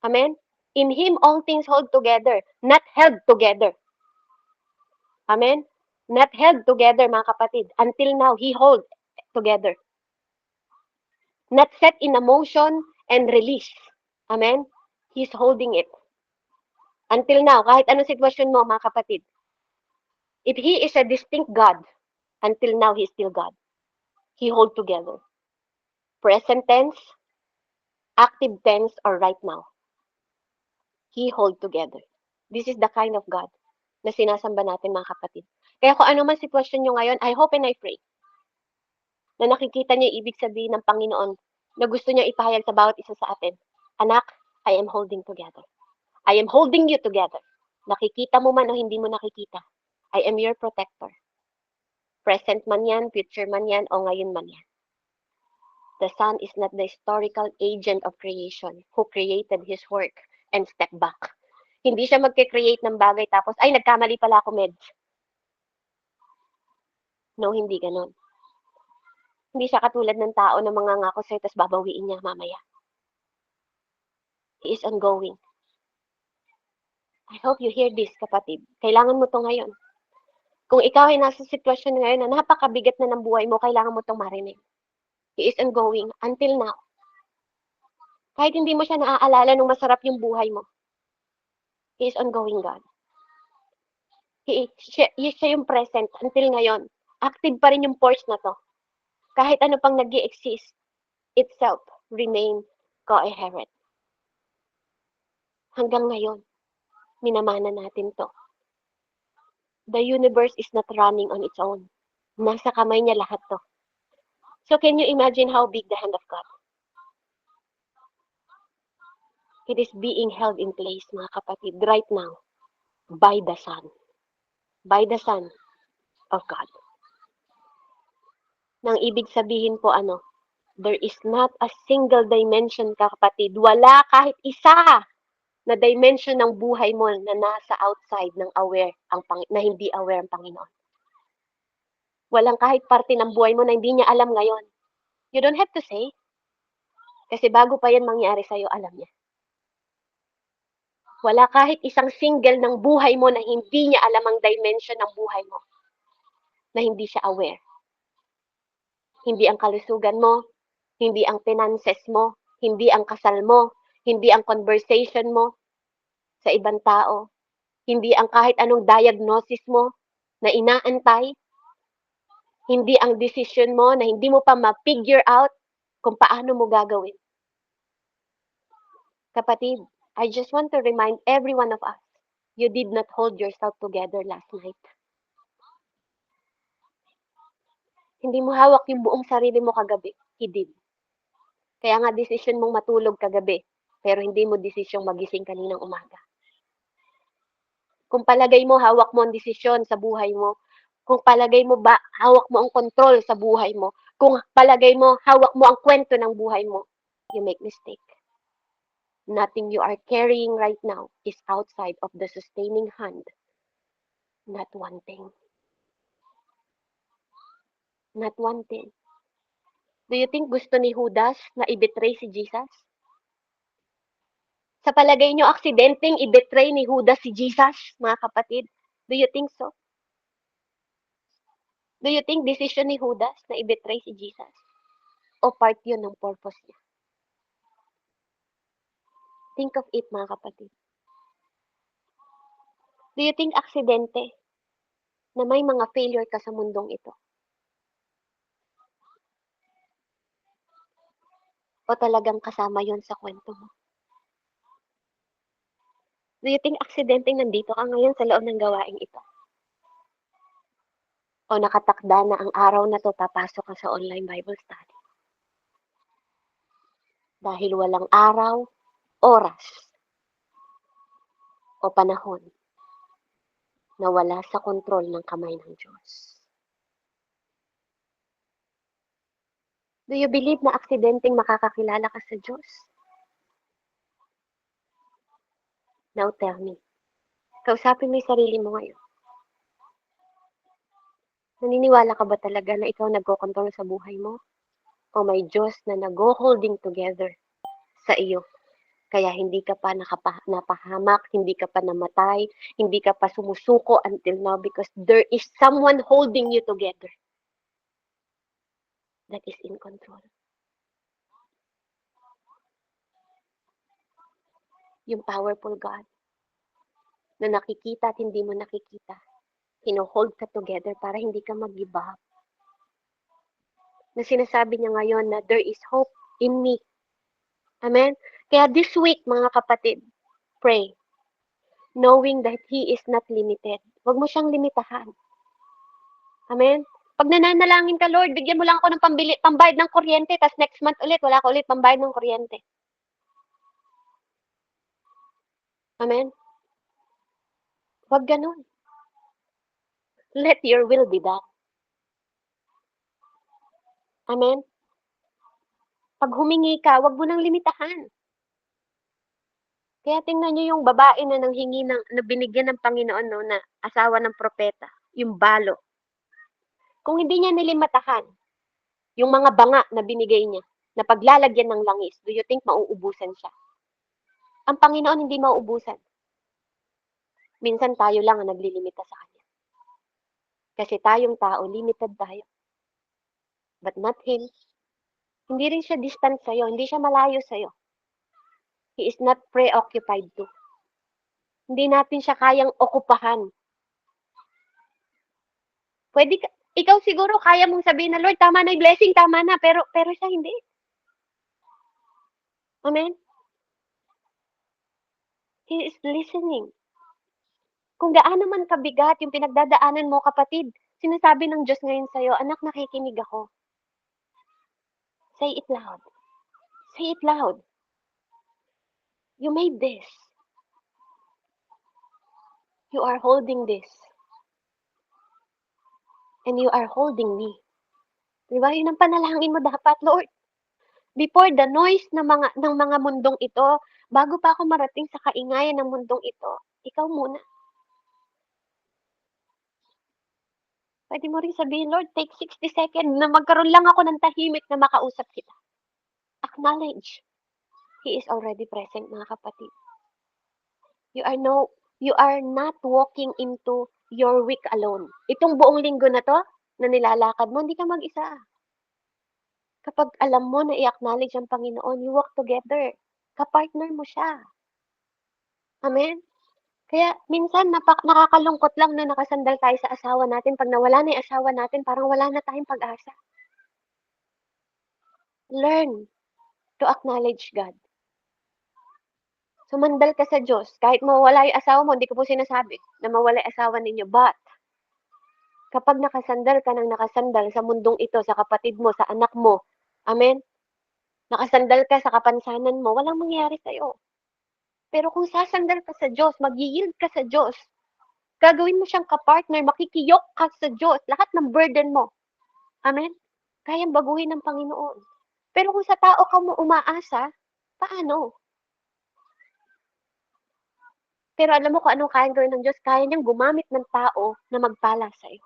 Amen? In Him, all things hold together, not held together. Amen? Not held together, mga kapatid. Until now, He hold together. Not set in a motion and release. Amen? He's holding it. Until now, kahit anong sitwasyon mo, mga kapatid, if He is a distinct God, until now, He is still God. He hold together. Present tense, active tense, or right now. He hold together. This is the kind of God na sinasamba natin, mga kapatid. Kaya kung ano man sitwasyon nyo ngayon, I hope and I pray na nakikita niyo yung ibig sabihin ng Panginoon na gusto niya ipahayag sa bawat isa sa atin. Anak, I am holding together. I am holding you together. Nakikita mo man o hindi mo nakikita. I am your protector. Present man yan, future man yan, o ngayon man yan. The Son is not the historical agent of creation who created His work and step back. Hindi siya magke-create ng bagay tapos, ay, nagkamali pala ako, Meds. No, hindi ganon. Hindi siya katulad ng tao na mangangako sa'yo tapos babawiin niya mamaya. He is ongoing. I hope you hear this, kapatid. Kailangan mo to ngayon. Kung ikaw ay nasa sitwasyon ngayon na napakabigat na ng buhay mo, kailangan mo tong marinig. He is ongoing until now. Kahit hindi mo siya naaalala nung masarap yung buhay mo. He is ongoing God. Siya yung present until ngayon. Active pa rin yung force na to. Kahit ano pang nag-i-exist, itself remain coherent. Hanggang ngayon, minamana natin to. The universe is not running on its own. Nasa kamay niya lahat to. So can you imagine how big the hand of God? It is being held in place, mga kapatid, right now, by the Son. By the Son of God. Nang ibig sabihin po there is not a single dimension, kapatid. Wala kahit isa na dimension ng buhay mo na nasa outside ng aware, na hindi aware ang Panginoon. Walang kahit parte ng buhay mo na hindi niya alam ngayon. You don't have to say. Kasi bago pa yan mangyari sa'yo, alam niya. Wala kahit isang single ng buhay mo na hindi niya alam ang dimension ng buhay mo. Na hindi siya aware. Hindi ang kalusugan mo, hindi ang finances mo, hindi ang kasal mo, hindi ang conversation mo sa ibang tao, hindi ang kahit anong diagnosis mo na inaantay, hindi ang decision mo na hindi mo pa ma-figure out kung paano mo gagawin. Kapatid, I just want to remind every one of us, you did not hold yourself together last night. Hindi mo hawak yung buong sarili mo kagabi. He did. Kaya nga decision mong matulog kagabi, pero hindi mo decision magising kaninang umaga. Kung palagay mo hawak mo ang desisyon sa buhay mo, kung palagay mo ba hawak mo ang control sa buhay mo, kung palagay mo hawak mo ang kwento ng buhay mo, you make mistake. Nothing you are carrying right now is outside of the sustaining hand. Not one thing. Not one thing. Do you think gusto ni Judas na i-betray si Jesus? Sa palagay nyo, aksidenteng i-betray ni Judas si Jesus, mga kapatid? Do you think so? Do you think decision ni Judas na i-betray si Jesus? O part yun ng purpose niya? Think of it, mga kapatid. Do you think aksidente na may mga failure ka sa mundong ito? O talagang kasama yon sa kwento mo? Do you think aksidenteng nandito ka ngayon sa loob ng gawaing ito? O nakatakda na ang araw na to papasok ka sa online Bible study? Dahil walang araw, oras, o panahon na wala sa kontrol ng kamay ng Diyos. Do you believe na aksidenteng makakakilala ka sa Diyos? Now tell me, kausapin mo yung sarili mo ngayon. Naniniwala ka ba talaga na ikaw nagkokontrol sa buhay mo? o may Diyos na nag-holding together sa iyo. Kaya hindi ka pa napahamak, hindi ka pa namatay, hindi ka pa sumusuko until now because there is someone holding you together that is in control. Yung powerful God na nakikita at hindi mo nakikita. Hino-hold ka together para hindi ka mag-give up. Na sinasabi niya ngayon na there is hope in me. Amen? Kaya this week, mga kapatid, pray. Knowing that He is not limited. Huwag mo siyang limitahan. Amen? Pag nananalangin ka, Lord, bigyan mo lang ako ng pambayad ng kuryente, tapos next month ulit, wala ka ulit pambayad ng kuryente. Amen? Huwag ganun. Let your will be done. Amen? Pag humingi ka, huwag mo nang limitahan. Kaya tingnan niyo yung babae na nanghingi na binigyan ng Panginoon, no, na asawa ng propeta, yung balo. Kung hindi niya nilimatahan, yung mga banga na binigay niya, na paglalagyan ng langis, do you think mauubusan siya? Ang Panginoon hindi mauubusan. Minsan tayo lang ang naglilimita sa Kanya. Kasi tayong tao, limited tayo. But not Him. Hindi rin siya distant sa'yo, hindi siya malayo sa'yo. He is not preoccupied too. Hindi natin siya kayang okupahan. Pwede ka, ikaw siguro kaya mong sabihin na, Lord, tama na yung blessing, tama na, pero siya hindi. Amen? He is listening. Kung gaano man kabigat yung pinagdadaanan mo, kapatid, sinasabi ng Diyos ngayon sa'yo, anak, nakikinig ako. Say it loud. Say it loud. You made this. You are holding this. And you are holding me. Diba? Yun ang panalangin mo dapat, Lord. Before the noise ng mga mundong ito, bago pa ako marating sa kaingayan ng mundong ito, ikaw muna. Pwede mo rin sabihin, Lord, take 60 seconds na magkaroon lang ako ng tahimik na makausap kita. Acknowledge. He is already present, mga kapatid. You are not walking into your week alone. Itong buong linggo na to, na nilalakad mo, hindi ka mag-isa. Kapag alam mo na i-acknowledge ang Panginoon, you walk together. Kapartner mo siya. Amen? Kaya minsan nakakalungkot lang na nakasandal tayo sa asawa natin. Pag nawala na yung asawa natin, parang wala na tayong pag-asa. Learn to acknowledge God. Sumandal ka sa Diyos. Kahit mawala yung asawa mo, hindi ko po sinasabi na mawala yung asawa ninyo. But, kapag nakasandal ka ng nakasandal sa mundong ito, sa kapatid mo, sa anak mo, amen? Nakasandal ka sa kapansanan mo, walang mangyayari sa'yo. Pero kung sasandal ka sa Diyos, mag-yield ka sa Diyos, gagawin mo siyang kapartner, makikiyok ka sa Diyos, lahat ng burden mo. Amen? Kayang baguhin ng Panginoon. Pero kung sa tao ka mo umaasa, paano? Pero alam mo kung anong kayang gawin ng Diyos? Kaya niyang gumamit ng tao na magpala sa iyo.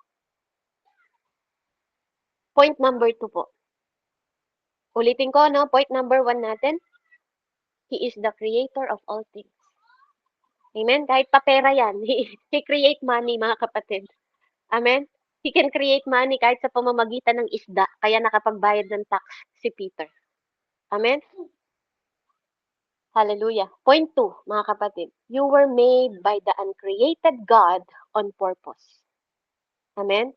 Point number 2 po. Ulitin ko, no? Point number 1 natin. He is the creator of all things. Amen? Kahit papera yan. He create money, mga kapatid. Amen? He can create money kahit sa pamamagitan ng isda. Kaya nakapagbayad ng tax si Peter. Amen? Hallelujah. Point 2, mga kapatid. You were made by the uncreated God on purpose. Amen?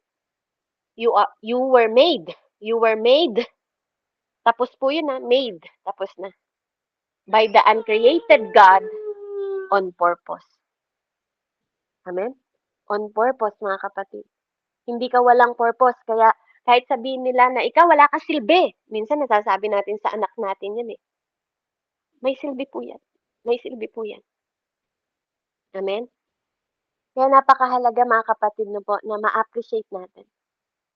You were made. You were made. Tapos po yun na, made. Tapos na. By the uncreated God on purpose. Amen? On purpose, mga kapatid. Hindi ka walang purpose. Kaya kahit sabihin nila na ikaw wala ka silbi. Minsan nasasabi natin sa anak natin yan eh. May silbi po yan. May silbi po yan. Amen? Kaya napakahalaga, mga kapatid, no po, na ma-appreciate natin.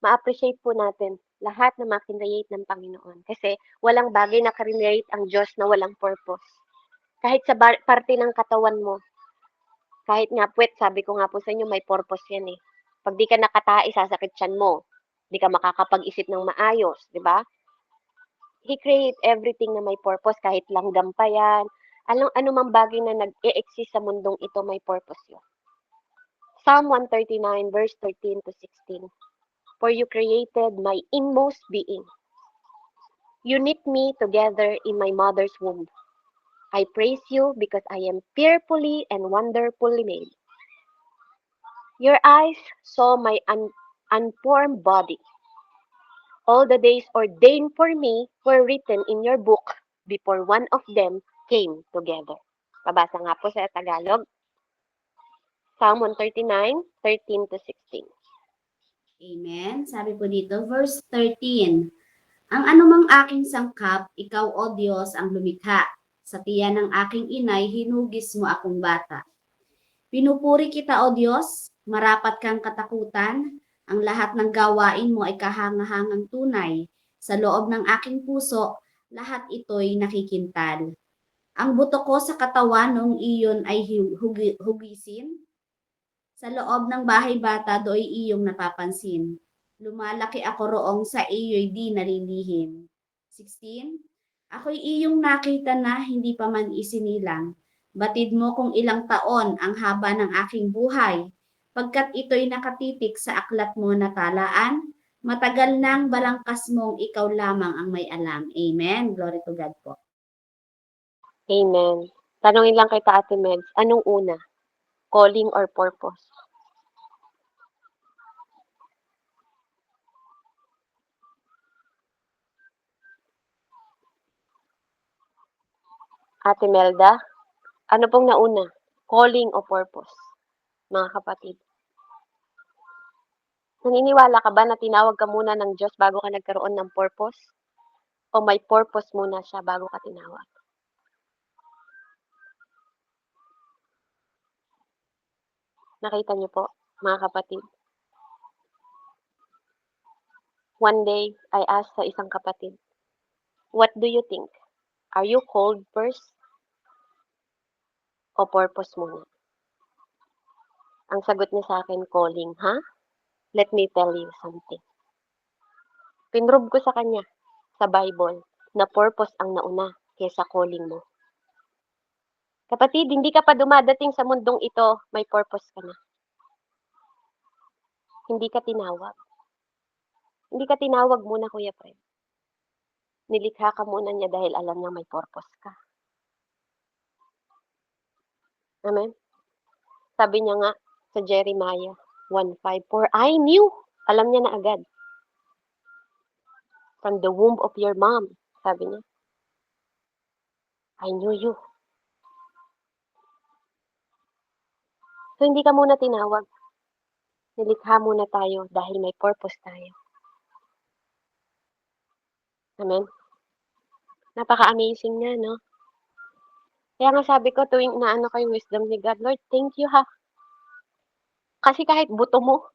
Ma-appreciate po natin lahat na ma-create ng Panginoon. Kasi walang bagay na create ang Diyos na walang purpose. Kahit sa parte ng katawan mo, kahit nga puwet, sabi ko nga po sa inyo, may purpose yan eh. Pag di ka nakatai, sasakit tiyan mo. Di ka makakapag-isip ng maayos, di ba? He create everything na may purpose, kahit langgam pa yan. Anumang bagay na nag-e-exist sa mundong ito, may purpose yun. Psalm 139 verse 13 to 16. For you created my inmost being. You knit me together in my mother's womb. I praise you because I am fearfully and wonderfully made. Your eyes saw my unformed body. All the days ordained for me were written in your book before one of them came together. Pabasa nga po sa Tagalog. Psalm 139, 13 to 16. Amen. Sabi po dito, verse 13. Ang anumang aking sangkap, ikaw, O Diyos, ang lumikha. Sa tiyan ng aking inay, hinugis mo akong bata. Pinupuri kita, O Diyos, marapat kang katakutan. Ang lahat ng gawain mo ay kahangahangang tunay. Sa loob ng aking puso, lahat ito'y nakikintal. Ang buto ko sa katawan nung iyon ay hugisin. Sa loob ng bahay bata, do'y iyong napapansin. Lumalaki ako roong sa iyo'y di nalilihim. 16. Ako'y iyong nakita na hindi pa man isinilang. Batid mo kung ilang taon ang haba ng aking buhay. Pagkat ito'y nakatitik sa aklat mo na talaan, matagal nang balangkas mong ikaw lamang ang may alam. Amen. Glory to God po. Amen. Tanungin lang kay Ate Meds, anong una? Calling or purpose? Ate Melda, ano pong nauna? Calling o purpose? Mga kapatid. Naniniwala ka ba na tinawag ka muna ng Diyos bago ka nagkaroon ng purpose? O may purpose muna siya bago ka tinawag? Nakita niyo po, mga kapatid. One day, I asked sa isang kapatid, what do you think? Are you called first? O purpose muna? Ang sagot niya sa akin, calling, ha? Let me tell you something. Pinrove ko sa kanya, sa Bible, na purpose ang nauna kaysa calling mo. Kapatid, hindi ka pa dumadating sa mundong ito, may purpose ka na. Hindi ka tinawag. Hindi ka tinawag muna, Kuya Fred. Nilikha ka muna niya dahil alam niya may purpose ka. Amen? Sabi niya nga sa Jeremiah 1:5, for I knew, alam niya na agad, from the womb of your mom, sabi niya, I knew you. So, hindi ka muna tinawag. Nilikha muna tayo dahil may purpose tayo. Amen? Napaka-amazing niya, no? Kaya nga sabi ko, tuwing inaano ko yung wisdom ni God, Lord, thank you ha. Kasi kahit buto mo,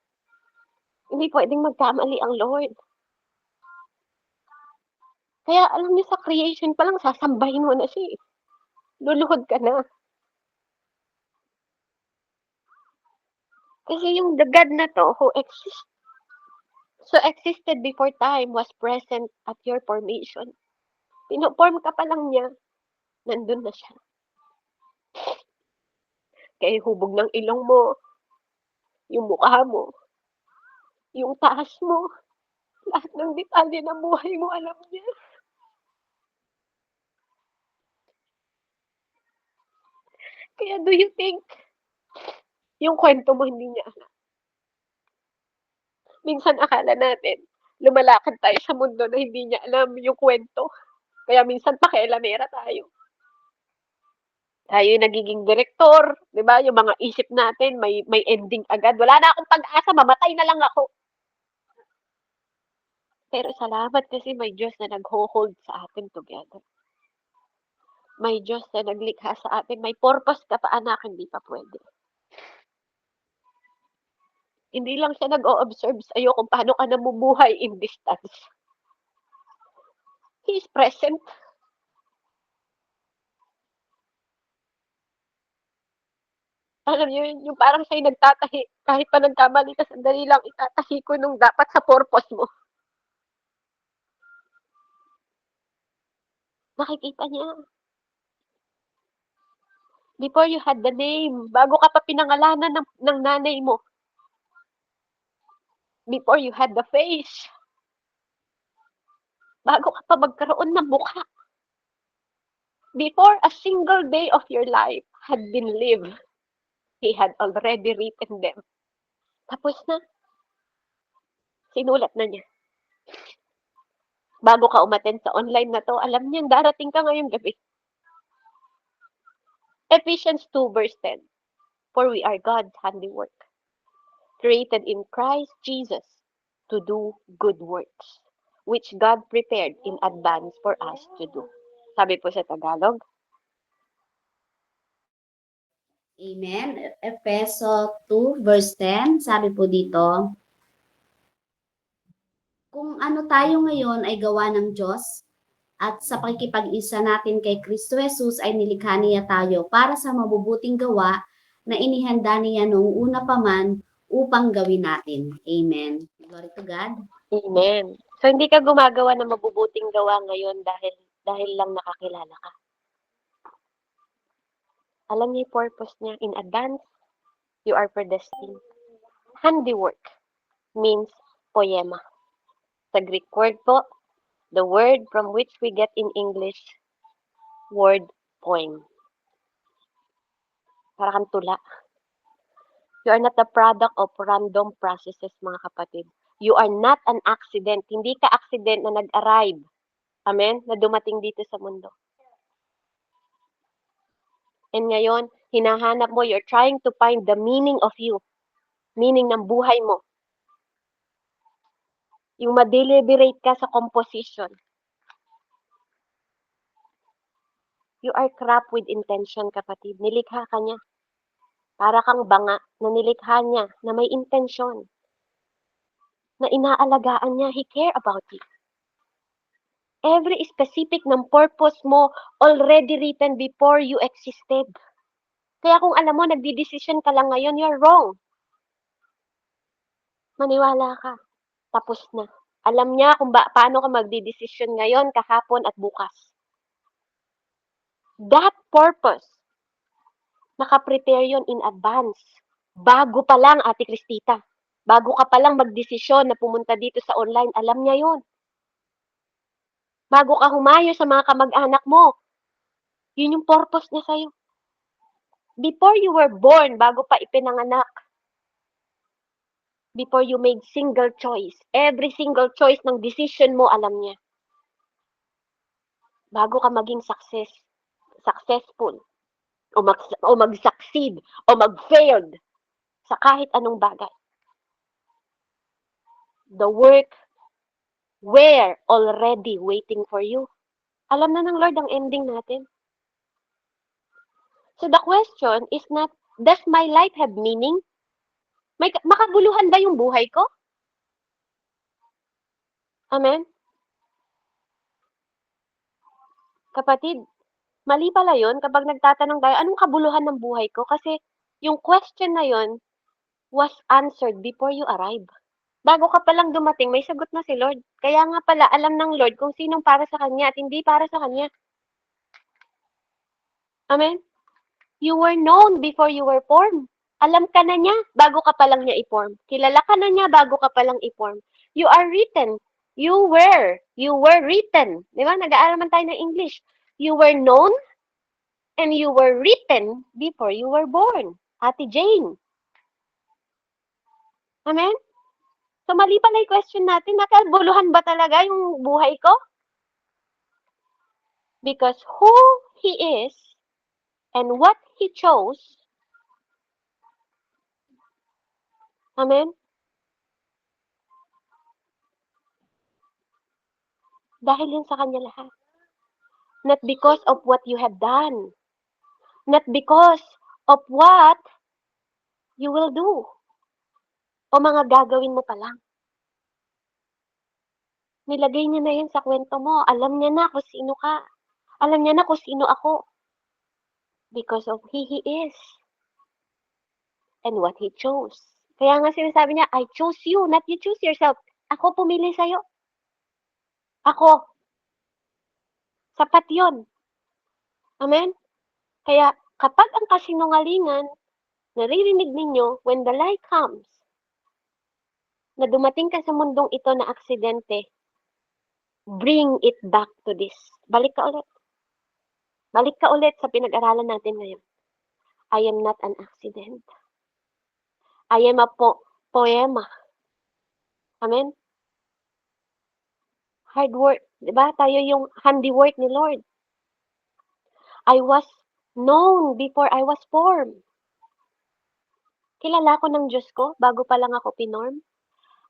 hindi pwedeng magkamali ang Lord. Kaya alam niyo sa creation pa lang, sasambahin mo na siya eh. Luluhod ka na. Kasi yung the God na to who existed before time was present at your formation. Pinoform ka pa lang niya, nandun na siya. Kaya hubog ng ilong mo, yung mukha mo, yung taas mo, lahat ng detalye ng buhay mo, alam niya. Kaya do you think, yung kwento mo hindi niya alam? Minsan akala natin, lumalakad tayo sa mundo na hindi niya alam yung kwento. Kaya minsan pakialamera tayo. Tayo yung nagiging direktor, di ba? Yung mga isip natin, may ending agad. Wala na akong pag-asa, mamatay na lang ako. Pero salamat kasi may Diyos na nag-hold sa atin together. May Diyos na naglikha sa atin. May purpose ka pa, anak, hindi pa pwede. Hindi lang siya nag-o-observe sa'yo kung paano ka namumuhay in distance. He is present. Alam niyo yun, yung parang siya'y nagtatahi. Kahit pa nagkamali ka, sandali lang, itatahi ko nung dapat sa purpose mo. Nakikita niya. Before you had the name, bago ka pa pinangalanan ng nanay mo. Before you had the face. Bago ka pa magkaroon ng mukha. Before a single day of your life had been lived, He had already written them. Tapos na. Sinulat na niya. Bago ka umattend sa online na to, alam niya, darating ka ngayong gabi. Ephesians 2 verse 10. For we are God's handiwork, created in Christ Jesus to do good works, which God prepared in advance for us to do. Sabi po sa Tagalog. Amen. Efeso 2 verse 10, sabi po dito, kung ano tayo ngayon ay gawa ng Diyos, at sa pakikipag-isa natin kay Kristo Jesus ay nilikha niya tayo para sa mabubuting gawa na inihanda niya noong una pa man upang gawin natin. Amen. Glory to God. Amen. So, hindi ka gumagawa ng mabubuting gawa ngayon dahil lang nakakilala ka. Alam niya yung purpose niya. In advance, you are predestined. Handiwork means poema. Sa Greek word po, the word from which we get in English, word poem. Para kang tula. You are not the product of random processes, mga kapatid. You are not an accident. Hindi ka accident na nag-arrive. Amen? Na dumating dito sa mundo. And ngayon, hinahanap mo, you're trying to find the meaning of you. Meaning ng buhay mo. Yung ma-deliberate ka sa composition. You are crafted with intention, kapatid. Nilikha ka niya. Para kang banga na nilikha niya na may intensyon. Na inaalagaan niya. He care about you. Every specific ng purpose mo already written before you existed. Kaya kung alam mo, nagdidesisyon ka lang ngayon, you're wrong. Maniwala ka. Tapos na. Alam niya kung paano ka magdidesisyon ngayon, kahapon at bukas. That purpose, nakaprepare yun in advance. Bago pa lang, Ate Cristita. Bago ka pa lang magdesisyon na pumunta dito sa online, alam niya yun. Bago ka humayo sa mga kamag-anak mo, yun yung purpose niya sa'yo. Before you were born, bago pa ipinanganak, before you made single choice, every single choice ng decision mo, alam niya. Bago ka maging successful, o mag-succeed, o mag-failed sa kahit anong bagay. The work were already waiting for you. Alam na ng Lord ang ending natin. So the question is not, does my life have meaning? Makabuluhan ba yung buhay ko? Amen? Kapatid, mali pala yun kapag nagtatanong tayo, anong kabuluhan ng buhay ko? Kasi yung question na yun was answered before you arrive. Bago ka palang dumating, may sagot na si Lord. Kaya nga pala, alam ng Lord kung sinong para sa Kanya at hindi para sa Kanya. Amen? You were known before you were formed. Alam ka na niya bago ka palang niya i-form. Kilala ka na niya bago ka palang i-form. You are written. You were written. Di ba? Nag-aaral man tayo ng English. You were known and you were written before you were born. Ate Jane. Amen? So, mali pala yung question natin. Nakabuluhan ba talaga yung buhay ko? Because who He is and what He chose, amen? Dahil yun sa Kanya lahat. Not because of what you have done. Not because of what you will do. O mga gagawin mo pa lang. Nilagay niya na yun sa kwento mo. Alam niya na kung sino ka. Alam niya na kung sino ako. Because of He is. And what He chose. Kaya nga sinasabi niya, I chose you, not you choose yourself. Ako pumili sa'yo. Ako. Sapat yun. Amen? Kaya kapag ang kasinungalingan, naririnig ninyo, when the lie comes, na dumating ka sa mundong ito na aksidente, bring it back to this. Balik ka ulit. Balik ka ulit sa pinag-aralan natin ngayon. I am not an accident. I am a poema. Amen? Hard work. Diba? Tayo yung handiwork ni Lord. I was known before I was formed. Kilala ko ng Diyos ko bago pa lang ako pinorm.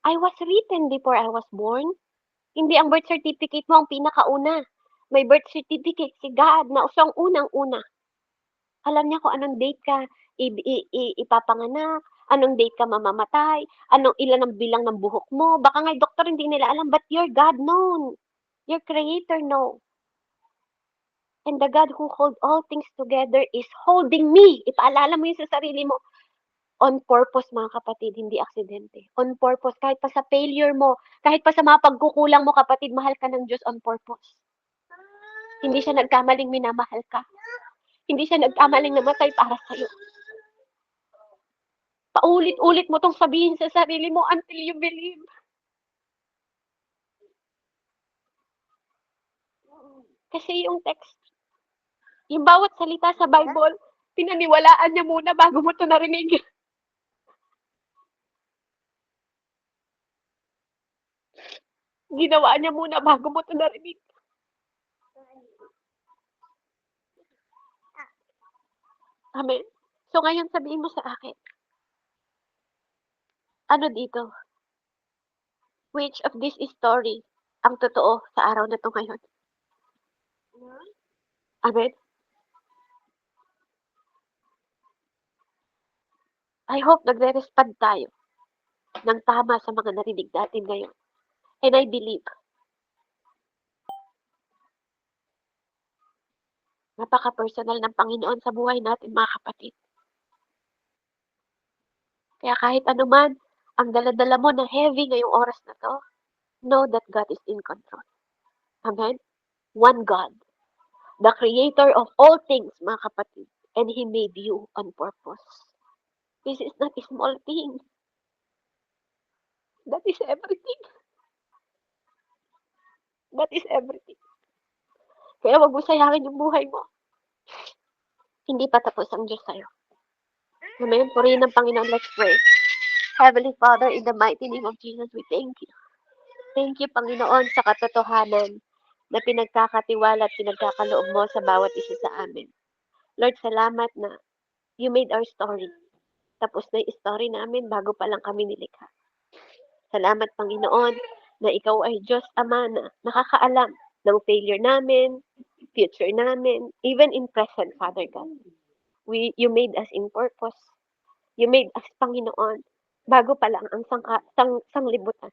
I was written before I was born. Hindi ang birth certificate mo ang pinakauna. May birth certificate si God na siyang unang-una. Alam niya kung anong date ka ipapanganak, anong date ka mamamatay, ilan ang bilang ng buhok mo. Baka nga doktor hindi nila alam, but your God known. Your Creator know. And the God who hold all things together is holding me. Ipaalala mo yun sa sarili mo. On purpose, mga kapatid, hindi aksidente. On purpose, kahit pa sa failure mo, kahit pa sa mga pagkukulang mo, kapatid, mahal ka ng Diyos on purpose. Hindi siya nagkamaling minamahal ka. Hindi siya nagkamaling namatay para sa'yo. Paulit-ulit mo tong sabihin sa sarili mo until you believe. Kasi yung text, yung bawat salita sa Bible, pinaniwalaan niya muna bago mo ito narinig. Ginawa niya muna bago mo ito narinig. Amen. So ngayon sabihin mo sa akin, ano dito? Which of this story ang totoo sa araw na ito ngayon? Amen? I hope nagre-respond tayo ng tama sa mga narinig natin ngayon. And I believe, napaka-personal ng Panginoon sa buhay natin, mga kapatid. Kaya kahit anuman ang dala-dala mo na heavy ngayong oras na to, know that God is in control. Amen? One God, the creator of all things, mga kapatid, and He made you on purpose. This is not a small thing. That is everything. That is everything. Kaya wag mo sayangin yung buhay mo. Hindi pa tapos ang Diyos sa'yo. Amen? Purihin ng Panginoon. Let's pray. Heavenly Father, in the mighty name of Jesus, we thank you. Thank you, Panginoon, sa katotohanan na pinagkakatiwala at pinagkakaloob mo sa bawat isa sa amin. Lord, salamat na you made our story. Tapos na yung story namin bago pa lang kami nilikha. Salamat, Panginoon, na ikaw ay Diyos Ama na nakakaalam ng failure namin, future namin, even in present, Father God. You made us in purpose. You made us, Panginoon, bago pa lang ang sanglibutan.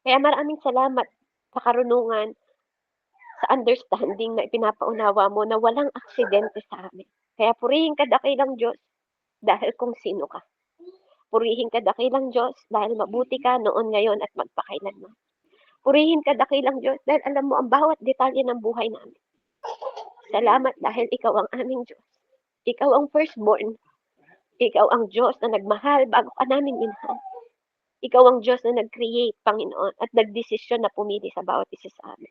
Kaya maraming salamat sa karunungan, sa understanding na ipinapaunawa mo na walang aksidente sa amin. Kaya purihin ka dakilang Diyos dahil kung sino ka. Purihin ka dakilang Diyos dahil mabuti ka noon, ngayon at magpakailanman. Purihin ka dakilang Diyos dahil alam mo ang bawat detalye ng buhay namin. Salamat dahil ikaw ang aming Diyos. Ikaw ang firstborn. Ikaw ang Diyos na nagmahal bago ka namin minahal. Ikaw ang Diyos na nag-create, Panginoon, at nagdesisyon na pumili sa bawat isa sa amin.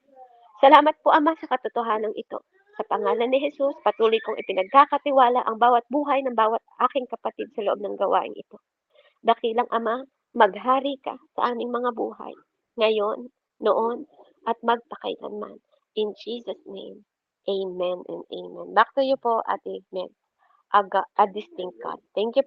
Salamat po, Ama, sa katotohanan ito. Sa pangalan ni Jesus, patuloy kong ipinagkakatiwala ang bawat buhay ng bawat aking kapatid sa loob ng gawain ito. Dakilang Ama, maghari ka sa aming mga buhay, ngayon, noon, at magpakailanman. In Jesus' name, amen and amen. Back to you po, Ate Meg. A distinct God. Thank you.